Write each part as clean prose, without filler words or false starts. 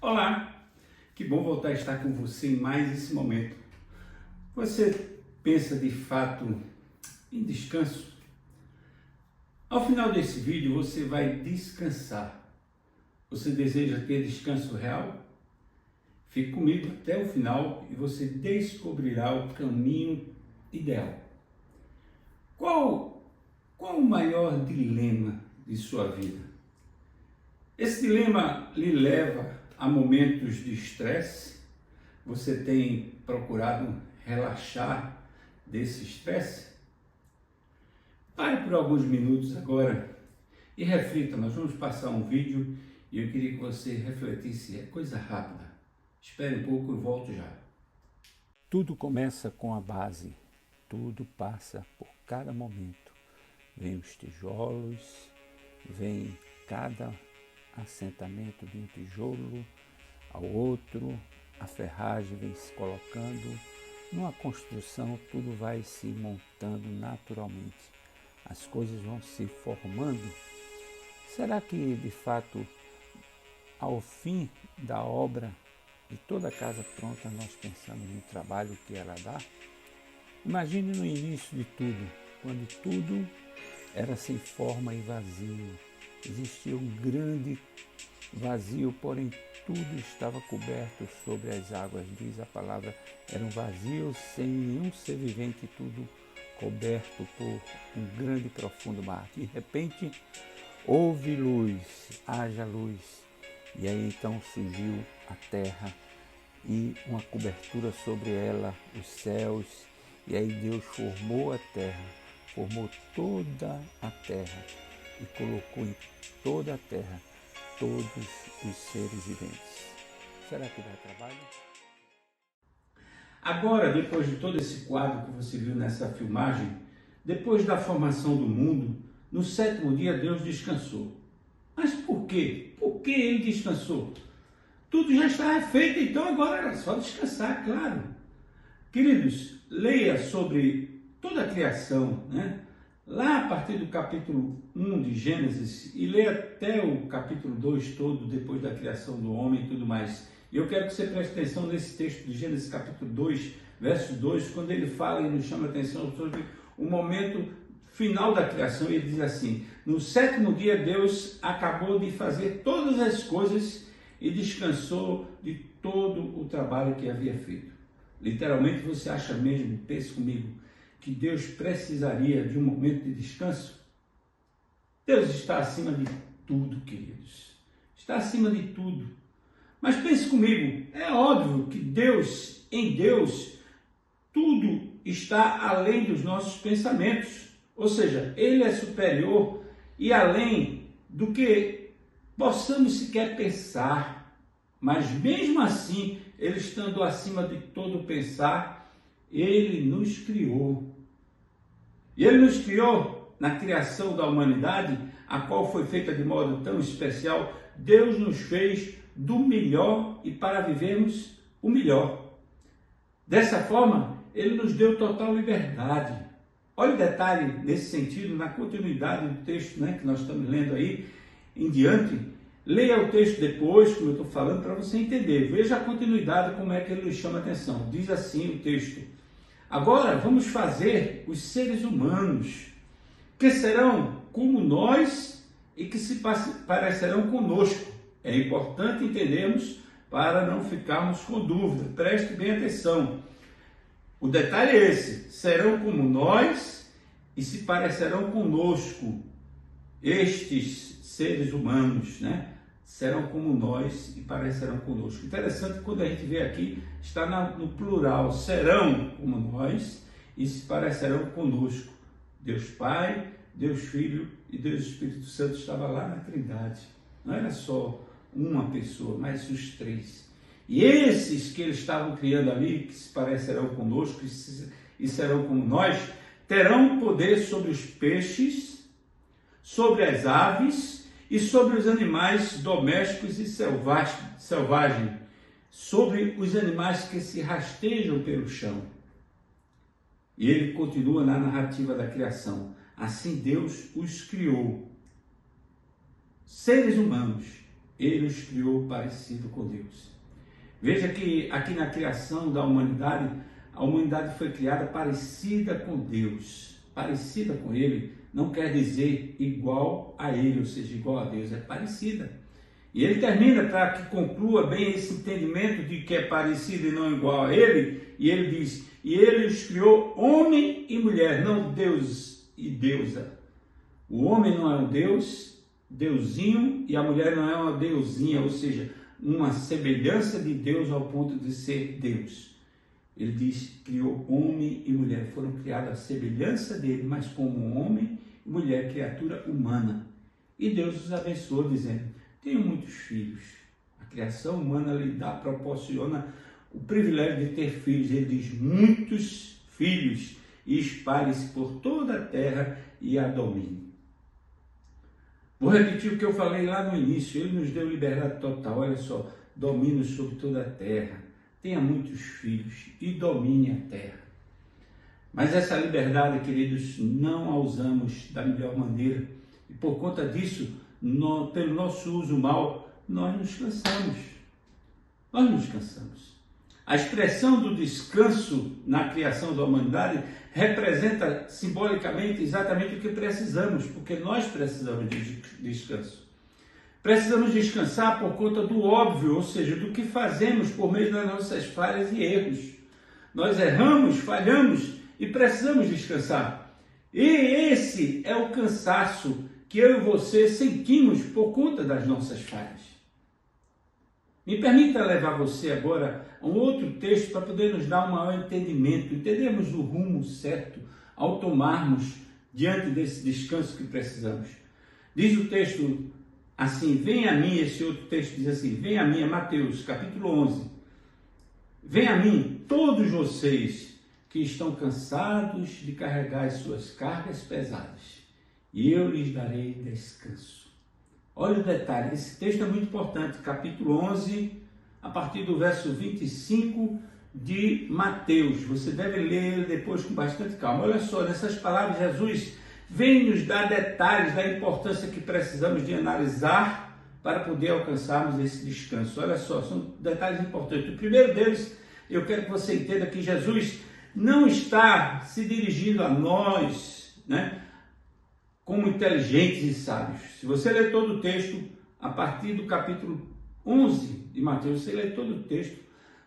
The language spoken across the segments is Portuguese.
Olá, que bom voltar a estar com você em mais esse momento. Você pensa de fato em descanso? Ao final desse vídeo você vai descansar. Você deseja ter descanso real? Fique comigo até o final e você descobrirá o caminho ideal. Qual o maior dilema de sua vida? Esse dilema lhe leva a momentos de estresse? Você tem procurado relaxar desse estresse? Pare por alguns minutos agora e reflita. Nós vamos passar um vídeo e eu queria que você refletisse. É coisa rápida. Espere um pouco, eu volto já. Tudo começa com a base, tudo passa por cada momento. Vem os tijolos, vem cada assentamento de um tijolo ao outro, a ferragem vem se colocando. Numa construção, tudo vai se montando naturalmente. As coisas vão se formando. Será que, de fato, ao fim da obra de toda a casa pronta, nós pensamos no trabalho que ela dá? Imagine no início de tudo, quando tudo era sem forma e vazio. Existia um grande vazio, porém tudo estava coberto sobre as águas, diz a palavra. Era um vazio sem nenhum ser vivente, tudo coberto por um grande e profundo mar. De repente, houve luz, haja luz. E aí então surgiu a terra e uma cobertura sobre ela, os céus. E aí Deus formou a terra, formou toda a terra e colocou em toda a terra todos os seres viventes. Será que dá trabalho? Agora, depois de todo esse quadro que você viu nessa filmagem, depois da formação do mundo, no 7º dia Deus descansou. Mas por quê? Por que ele descansou? Tudo já estava feito, então agora era só descansar, claro. Queridos, leia sobre toda a criação, né? Lá a partir do capítulo 1 de Gênesis e leia até o capítulo 2 todo, depois da criação do homem e tudo mais. E eu quero que você preste atenção nesse texto de Gênesis capítulo 2, verso 2, quando ele fala e nos chama a atenção sobre o momento final da criação. Ele diz assim: no 7º dia Deus acabou de fazer todas as coisas e descansou de todo o trabalho que havia feito. Literalmente, você acha mesmo, pense comigo, que Deus precisaria de um momento de descanso? Deus está acima de tudo, queridos. Está acima de tudo. Mas pense comigo, é óbvio que em Deus, tudo está além dos nossos pensamentos. Ou seja, Ele é superior e além do que possamos sequer pensar. Mas mesmo assim, Ele estando acima de todo pensar, Ele nos criou. E Ele nos criou na criação da humanidade, a qual foi feita de modo tão especial. Deus nos fez do melhor e para vivermos o melhor. Dessa forma, Ele nos deu total liberdade. Olha o detalhe nesse sentido, na continuidade do texto, né, que nós estamos lendo aí em diante. Leia o texto depois, como eu estou falando, para você entender. Veja a continuidade, como é que ele nos chama a atenção. Diz assim o texto: agora vamos fazer os seres humanos, que serão como nós e que se parecerão conosco. É importante entendermos para não ficarmos com dúvida. Preste bem atenção. O detalhe é esse: serão como nós e se parecerão conosco. Estes seres humanos, né? Serão como nós e parecerão conosco. Interessante que quando a gente vê aqui, está no plural. Serão como nós e se parecerão conosco. Deus Pai, Deus Filho e Deus Espírito Santo estava lá na Trindade. Não era só uma pessoa, mas os três. E esses que eles estavam criando ali, que se parecerão conosco e serão como nós, terão poder sobre os peixes, sobre as aves e sobre os animais domésticos e selvagens, sobre os animais que se rastejam pelo chão. E ele continua na narrativa da criação. Assim Deus os criou, seres humanos, Ele os criou parecido com Deus. Veja que aqui na criação da humanidade, a humanidade foi criada parecida com Deus. Parecida com Ele não quer dizer igual a Ele, ou seja, igual a Deus, é parecida. E ele termina para que conclua bem esse entendimento de que é parecido e não igual a Ele, e ele diz, e Ele os criou homem e mulher, não Deus e deusa. O homem não é um Deus, deusinho, e a mulher não é uma deusinha, ou seja, uma semelhança de Deus ao ponto de ser Deus. Ele diz, criou homem e mulher, foram criados à semelhança dele, mas como homem e mulher, criatura humana. E Deus os abençoou, dizendo, tenho muitos filhos. A criação humana lhe proporciona o privilégio de ter filhos. Ele diz, muitos filhos, e espalhe-se por toda a terra e a domine. Vou repetir o que eu falei lá no início, ele nos deu liberdade total, olha só, domine sobre toda a terra, tenha muitos filhos e domine a terra. Mas essa liberdade, queridos, não a usamos da melhor maneira, e por conta disso, pelo nosso uso mal, nós nos cansamos. Nós nos cansamos. A expressão do descanso na criação da humanidade representa simbolicamente exatamente o que precisamos, porque nós precisamos de descanso. Precisamos descansar por conta do óbvio, ou seja, do que fazemos por meio das nossas falhas e erros. Nós erramos, falhamos e precisamos descansar. E esse é o cansaço que eu e você sentimos por conta das nossas falhas. Me permita levar você agora a um outro texto para poder nos dar um maior entendimento, entendermos o rumo certo ao tomarmos diante desse descanso que precisamos. Diz o texto assim, vem a mim, esse outro texto diz assim, vem a mim, Mateus capítulo 11, vem a mim todos vocês que estão cansados de carregar as suas cargas pesadas, e eu lhes darei descanso. Olha o detalhe, esse texto é muito importante, capítulo 11, a partir do verso 25 de Mateus. Você deve ler ele depois com bastante calma. Olha só, nessas palavras, Jesus vem nos dar detalhes da importância que precisamos de analisar para poder alcançarmos esse descanso. Olha só, são detalhes importantes. O primeiro deles, eu quero que você entenda que Jesus não está se dirigindo a nós, né, como inteligentes e sábios. Se você ler todo o texto, a partir do capítulo 11 de Mateus, você lê todo o texto,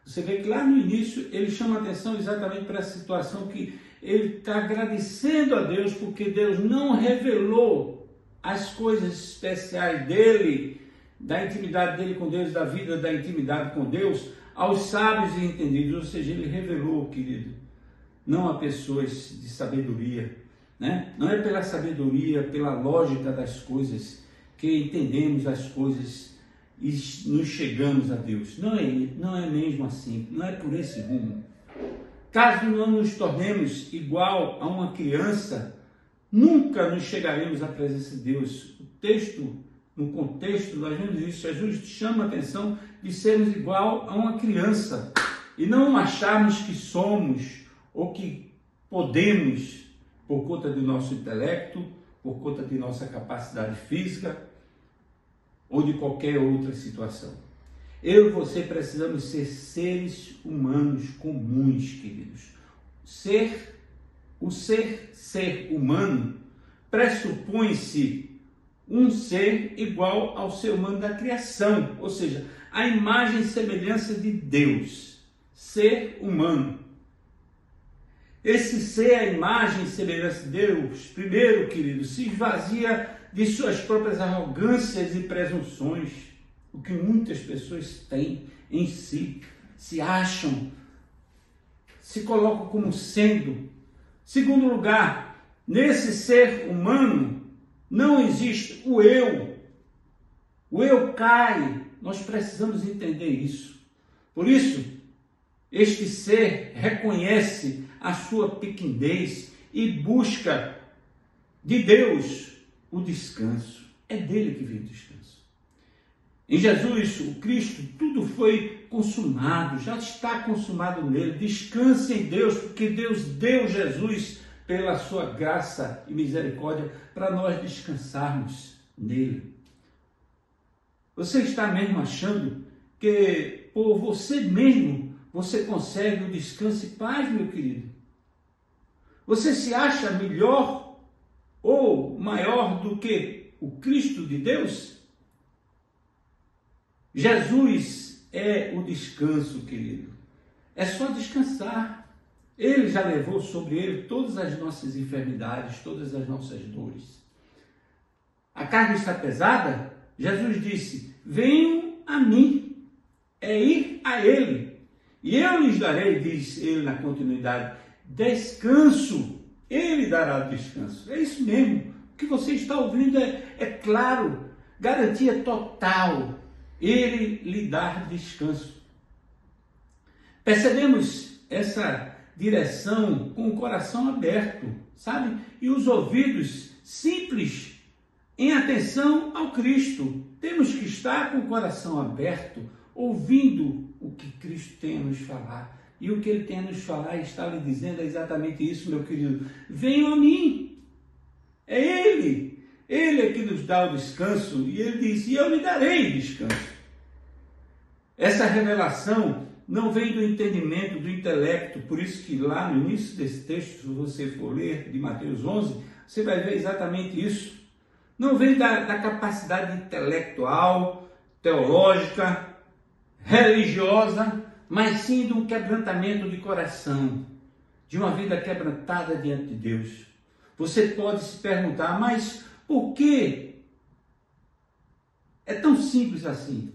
você vê que lá no início ele chama atenção exatamente para essa situação que ele está agradecendo a Deus porque Deus não revelou as coisas especiais dele, da intimidade dele com Deus, da vida da intimidade com Deus, aos sábios e entendidos. Ou seja, ele revelou, querido, não a pessoas de sabedoria, né? Não é pela sabedoria, pela lógica das coisas que entendemos as coisas e nos chegamos a Deus. Não é mesmo assim, não é por esse rumo. Caso não nos tornemos igual a uma criança, nunca nos chegaremos à presença de Deus. O texto, no contexto, nós vemos isso, Jesus chama a atenção de sermos igual a uma criança e não acharmos que somos ou que podemos por conta do nosso intelecto, por conta de nossa capacidade física ou de qualquer outra situação. Eu e você precisamos ser seres humanos comuns, queridos. Ser humano pressupõe-se um ser igual ao ser humano da criação, ou seja, a imagem e semelhança de Deus. Ser humano. Esse ser, a imagem e semelhança de Deus, primeiro, querido, se esvazia de suas próprias arrogâncias e presunções, o que muitas pessoas têm em si, se acham, se colocam como sendo. Segundo lugar, nesse ser humano não existe o eu. O eu cai, nós precisamos entender isso. Por isso, este ser reconhece a sua pequenez e busca de Deus o descanso. É dele que vem o descanso. Em Jesus, o Cristo, tudo foi consumado, já está consumado nele. Descanse em Deus, porque Deus deu Jesus pela sua graça e misericórdia para nós descansarmos nele. Você está mesmo achando que por você mesmo você consegue o descanso e paz, meu querido? Você se acha melhor ou maior do que o Cristo de Deus? Jesus é o descanso, querido. É só descansar. Ele já levou sobre ele todas as nossas enfermidades, todas as nossas dores. A carne está pesada? Jesus disse: venham a mim. É ir a ele. E eu lhes darei, diz ele na continuidade, descanso. Ele dará descanso. É isso mesmo. O que você está ouvindo é claro. Garantia total. Ele lhe dá descanso. Percebemos essa direção com o coração aberto, sabe? E os ouvidos simples em atenção ao Cristo. Temos que estar com o coração aberto, ouvindo o que Cristo tem a nos falar. E o que Ele tem a nos falar e está lhe dizendo é exatamente isso, meu querido. Venham a mim. É Ele. Ele é que nos dá o descanso. E Ele diz: e eu lhe darei descanso. Essa revelação não vem do entendimento, do intelecto. Por isso que lá no início desse texto, se você for ler de Mateus 11, você vai ver exatamente isso. Não vem da capacidade intelectual, teológica, religiosa, mas sim de um quebrantamento de coração, de uma vida quebrantada diante de Deus. Você pode se perguntar: mas por que é tão simples assim?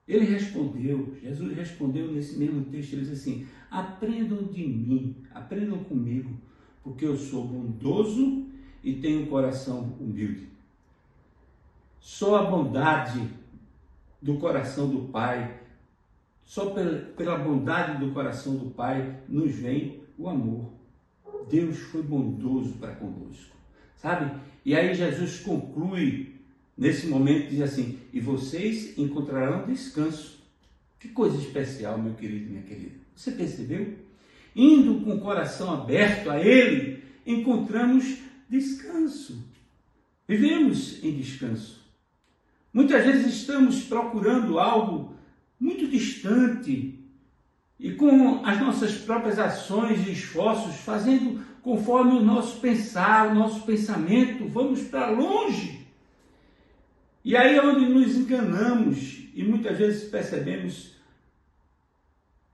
Ele respondeu, Jesus respondeu nesse mesmo texto, ele diz assim: aprendam de mim, aprendam comigo, porque eu sou bondoso e tenho um coração humilde. Só a bondade do coração do Pai, só pela bondade do coração do Pai nos vem o amor. Deus foi bondoso para conosco, sabe? E aí Jesus conclui nesse momento, diz assim: e vocês encontrarão descanso. Que coisa especial, meu querido e minha querida. Você percebeu? Indo com o coração aberto a Ele, encontramos descanso. Vivemos em descanso. Muitas vezes estamos procurando algo muito distante e com as nossas próprias ações e esforços, fazendo conforme o nosso pensar, o nosso pensamento, vamos para longe. E aí é onde nos enganamos e muitas vezes percebemos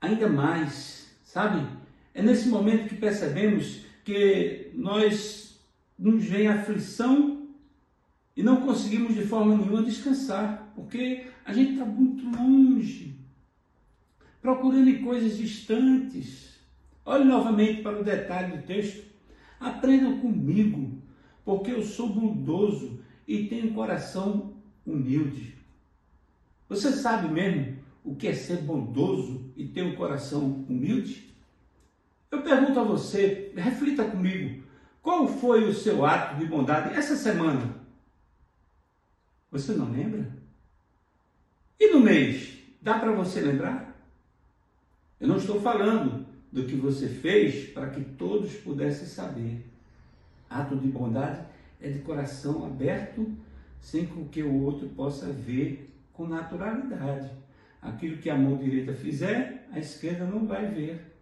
ainda mais, sabe? É nesse momento que percebemos que nos vem aflição e não conseguimos de forma nenhuma descansar, porque a gente está muito longe, procurando em coisas distantes. Olhe novamente para o detalhe do texto. Aprendam comigo, porque eu sou bondoso e tenho coração humilde. Você sabe mesmo o que é ser bondoso e ter um coração humilde? Eu pergunto a você, reflita comigo, qual foi o seu ato de bondade essa semana? Você não lembra? E no mês, dá para você lembrar? Eu não estou falando do que você fez para que todos pudessem saber. Ato de bondade é de coração aberto, sem que o outro possa ver com naturalidade. Aquilo que a mão direita fizer, a esquerda não vai ver.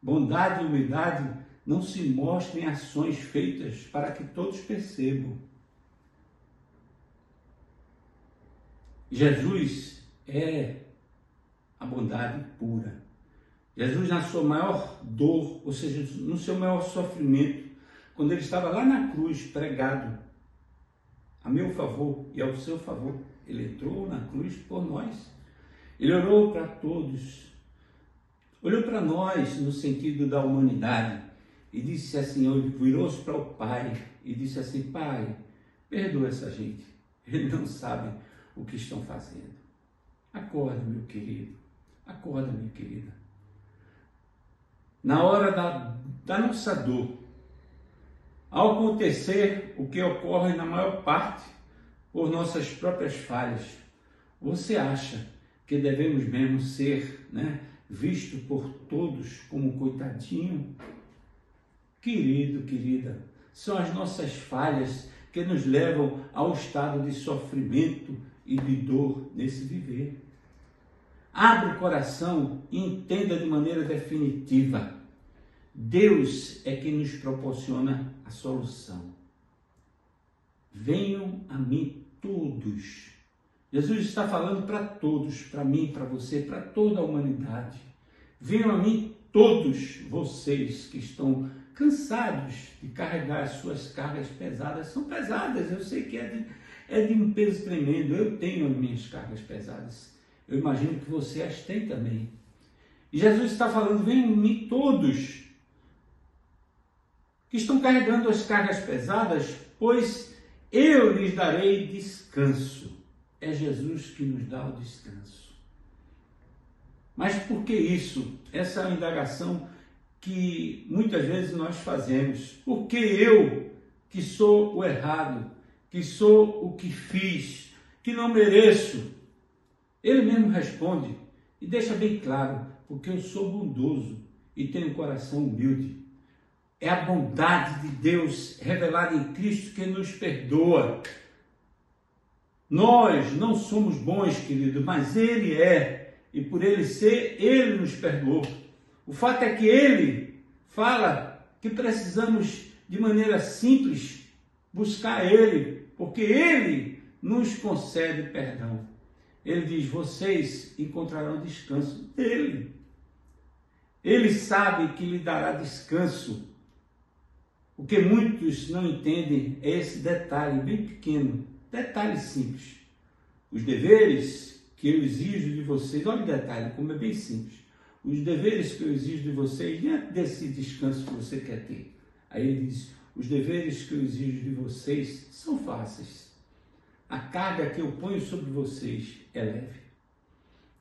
Bondade e humildade não se mostram em ações feitas para que todos percebam. Jesus é a bondade pura. Jesus, na sua maior dor, ou seja, no seu maior sofrimento, quando ele estava lá na cruz, pregado, a meu favor e ao seu favor, ele entrou na cruz por nós. Ele orou para todos, olhou para nós no sentido da humanidade e disse assim, virou-se para o Pai e disse assim: Pai, perdoa essa gente, eles não sabem o que estão fazendo. Acorda, meu querido, acorda, minha querida. Na hora da nossa dor, ao acontecer o que ocorre na maior parte por nossas próprias falhas, você acha que devemos mesmo ser, visto por todos como coitadinho? Querido, querida, são as nossas falhas que nos levam ao estado de sofrimento e de dor nesse viver. Abre o coração e entenda de maneira definitiva. Deus é quem nos proporciona a solução. Venham a mim todos. Jesus está falando para todos, para mim, para você, para toda a humanidade. Venham a mim todos vocês que estão cansados de carregar as suas cargas pesadas. São pesadas, eu sei que é de um peso tremendo. Eu tenho as minhas cargas pesadas. Eu imagino que você as tem também. E Jesus está falando, venham a mim todos que estão carregando as cargas pesadas, pois eu lhes darei descanso. É Jesus que nos dá o descanso. Mas por que isso? Essa é a indagação que muitas vezes nós fazemos. Por que eu, que sou o errado, que sou o que fiz, que não mereço? Ele mesmo responde e deixa bem claro, porque eu sou bondoso e tenho um coração humilde. É a bondade de Deus revelada em Cristo que nos perdoa. Nós não somos bons, querido, mas Ele é. E por Ele ser, Ele nos perdoou. O fato é que Ele fala que precisamos, de maneira simples, buscar Ele, porque Ele nos concede perdão. Ele diz, vocês encontrarão descanso dEle. Ele sabe que lhe dará descanso. O que muitos não entendem é esse detalhe bem pequeno, detalhe simples. Os deveres que eu exijo de vocês, olha o detalhe, como é bem simples. Os deveres que eu exijo de vocês, diante desse descanso que você quer ter. Aí ele diz, os deveres que eu exijo de vocês são fáceis. A carga que eu ponho sobre vocês é leve.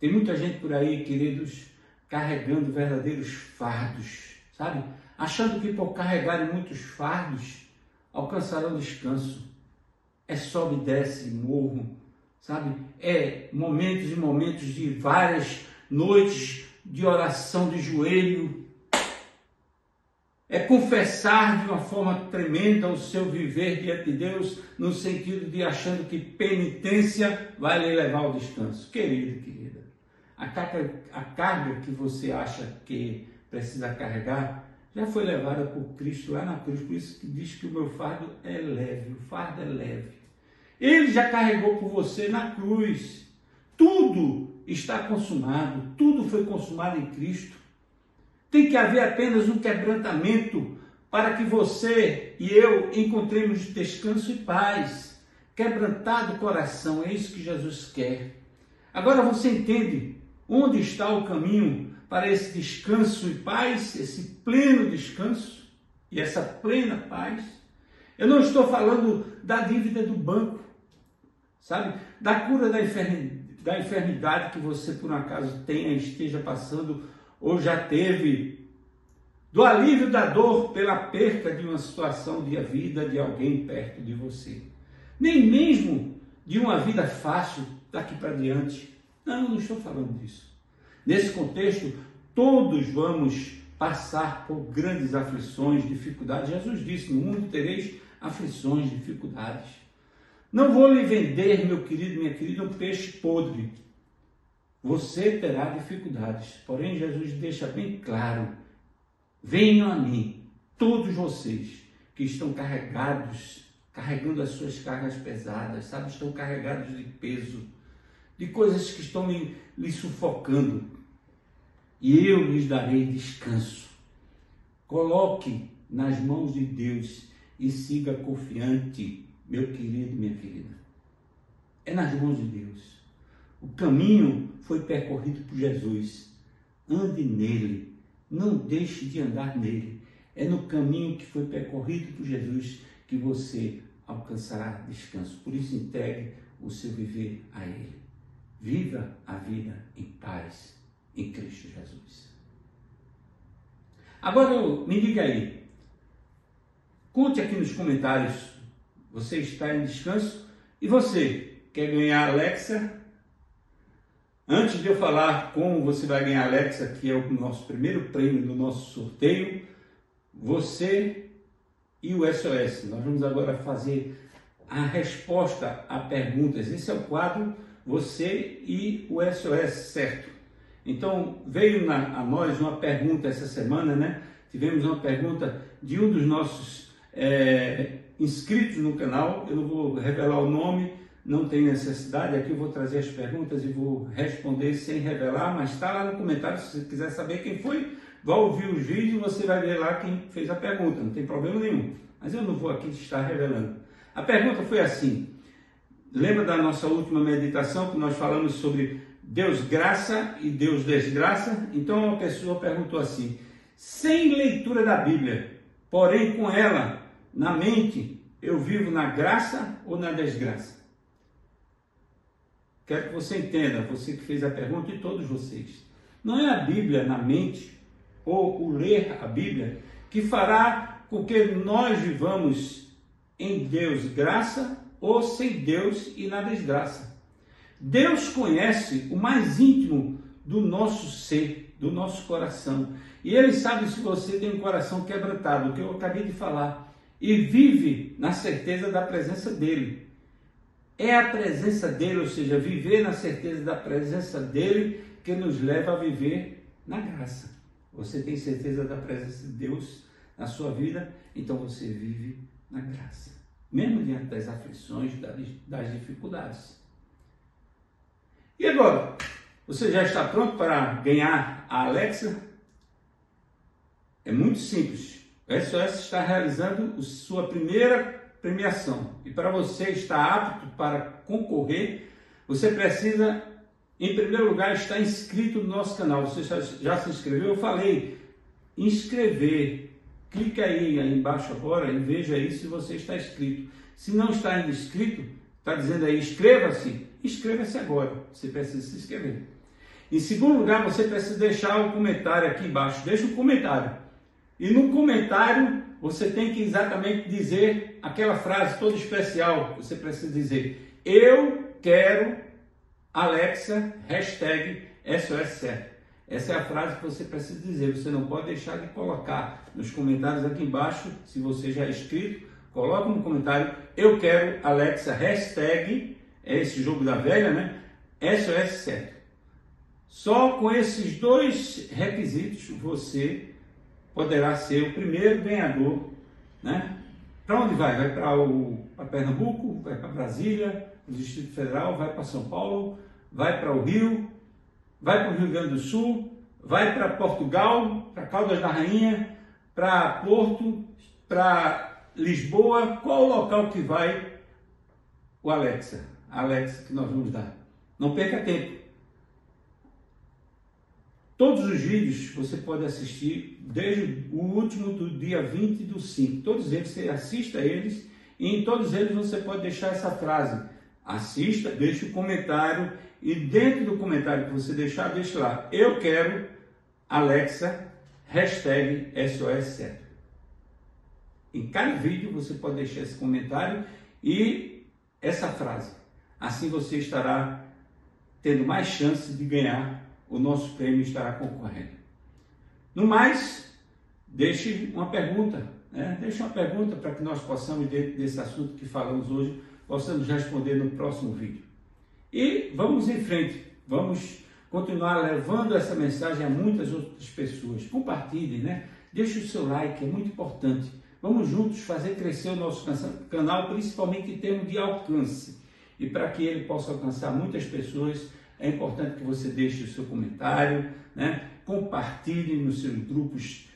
Tem muita gente por aí, queridos, carregando verdadeiros fardos, sabe? Achando que por carregarem muitos fardos, alcançarão descanso. É sobe e desce, morro, sabe? É momentos e momentos de várias noites de oração de joelho. É confessar de uma forma tremenda o seu viver diante de Deus, no sentido de achando que penitência vai lhe levar ao descanso. Querido, querida, a carga que você acha que precisa carregar, já foi levada por Cristo lá na cruz, por isso que diz que o meu fardo é leve, o fardo é leve. Ele já carregou por você na cruz. Tudo está consumado, tudo foi consumado em Cristo. Tem que haver apenas um quebrantamento para que você e eu encontremos descanso e paz. Quebrantado o coração, é isso que Jesus quer. Agora você entende onde está o caminho para esse descanso e paz, esse pleno descanso e essa plena paz? Eu não estou falando da dívida do banco, sabe? Da cura da enfermidade que você por um acaso tenha, esteja passando ou já teve, do alívio da dor pela perca de uma situação de vida de alguém perto de você. Nem mesmo de uma vida fácil daqui para diante. Não estou falando disso. Nesse contexto, todos vamos passar por grandes aflições, dificuldades. Jesus disse, no mundo tereis aflições, dificuldades. Não vou lhe vender, meu querido, minha querida, um peixe podre. Você terá dificuldades. Porém, Jesus deixa bem claro, venham a mim, todos vocês que estão carregando as suas cargas pesadas, sabe? Estão carregados de peso, de coisas que estão lhe sufocando. E eu lhes darei descanso. Coloque nas mãos de Deus e siga confiante, meu querido, minha querida. É nas mãos de Deus. O caminho foi percorrido por Jesus. Ande nele. Não deixe de andar nele. É no caminho que foi percorrido por Jesus que você alcançará descanso. Por isso, entregue o seu viver a Ele. Viva a vida em paz em Cristo Jesus. Agora, me diga aí. Conte aqui nos comentários. Você está em descanso? E você quer ganhar a Alexa? Antes de eu falar como você vai ganhar a Alexa, que é o nosso primeiro prêmio do nosso sorteio, você e o SOS. Nós vamos agora fazer a resposta a perguntas. Esse é o quadro você e o SOS Certo. Então, veio a nós uma pergunta essa semana, né? Tivemos uma pergunta de um dos nossos inscritos no canal. Eu não vou revelar o nome, não tem necessidade. Aqui eu vou trazer as perguntas e vou responder sem revelar, mas está lá no comentário. Se você quiser saber quem foi, vai ouvir os vídeos e você vai ver lá quem fez a pergunta. Não tem problema nenhum, mas eu não vou aqui estar revelando. A pergunta foi assim: lembra da nossa última meditação que nós falamos sobre Deus graça e Deus desgraça? Então uma pessoa perguntou assim: sem leitura da Bíblia, porém com ela na mente, eu vivo na graça ou na desgraça? Quero que você entenda, você que fez a pergunta e todos vocês. Não é a Bíblia na mente ou o ler a Bíblia que fará com que nós vivamos em Deus graça ou sem Deus e na desgraça. Deus conhece o mais íntimo do nosso ser, do nosso coração. E Ele sabe se você tem um coração quebrantado, o que eu acabei de falar, e vive na certeza da presença dEle. É a presença dEle, ou seja, viver na certeza da presença dEle, que nos leva a viver na graça. Você tem certeza da presença de Deus na sua vida, então você vive na graça, mesmo diante das aflições, das dificuldades. E agora, você já está pronto para ganhar a Alexa? É muito simples. O SOS está realizando sua primeira premiação. E para você estar apto para concorrer, você precisa, em primeiro lugar, estar inscrito no nosso canal. Você já se inscreveu? Eu falei, inscrever. Clique aí embaixo agora e veja aí se você está inscrito. Se não está ainda inscrito, está dizendo aí, inscreva-se. Inscreva-se agora, você precisa se inscrever. Em segundo lugar, você precisa deixar um comentário aqui embaixo. Deixa um comentário. E no comentário, você tem que exatamente dizer aquela frase toda especial. Você precisa dizer: eu quero Alexa, hashtag SOS Certo. Essa é a frase que você precisa dizer. Você não pode deixar de colocar nos comentários aqui embaixo. Se você já é inscrito, coloca no comentário: eu quero Alexa, hashtag, é esse jogo da velha, né? SOS Certo. Só com esses dois requisitos você poderá ser o primeiro ganhador, né? Para onde vai? Vai para Pernambuco, vai para Brasília, o Distrito Federal, vai para São Paulo, vai para o Rio, vai para o Rio Grande do Sul, vai para Portugal, para Caldas da Rainha, para Porto, para Lisboa. Qual o local que vai o Alexa? A Alexa que nós vamos dar. Não perca tempo. Todos os vídeos você pode assistir desde o último do dia 20/5. Todos eles, você assista a eles e em todos eles você pode deixar essa frase. Assista, deixe o comentário e dentro do comentário que você deixar, deixe lá: eu quero Alexa, hashtag SOS Certo. Em cada vídeo você pode deixar esse comentário e essa frase. Assim você estará tendo mais chance de ganhar o nosso prêmio, estará concorrendo. No mais, deixe uma pergunta, né? Deixe uma pergunta para que nós possamos, dentro desse assunto que falamos hoje, possamos responder no próximo vídeo. E vamos em frente, vamos continuar levando essa mensagem a muitas outras pessoas. Compartilhe, né? Deixe o seu like, é muito importante. Vamos juntos fazer crescer o nosso canal, principalmente em termos de alcance. E para que ele possa alcançar muitas pessoas, é importante que você deixe o seu comentário, né? Compartilhe nos seus grupos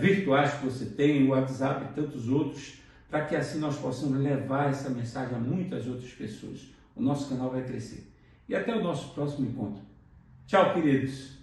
virtuais que você tem, o WhatsApp e tantos outros, para que assim nós possamos levar essa mensagem a muitas outras pessoas. O nosso canal vai crescer. E até o nosso próximo encontro. Tchau, queridos!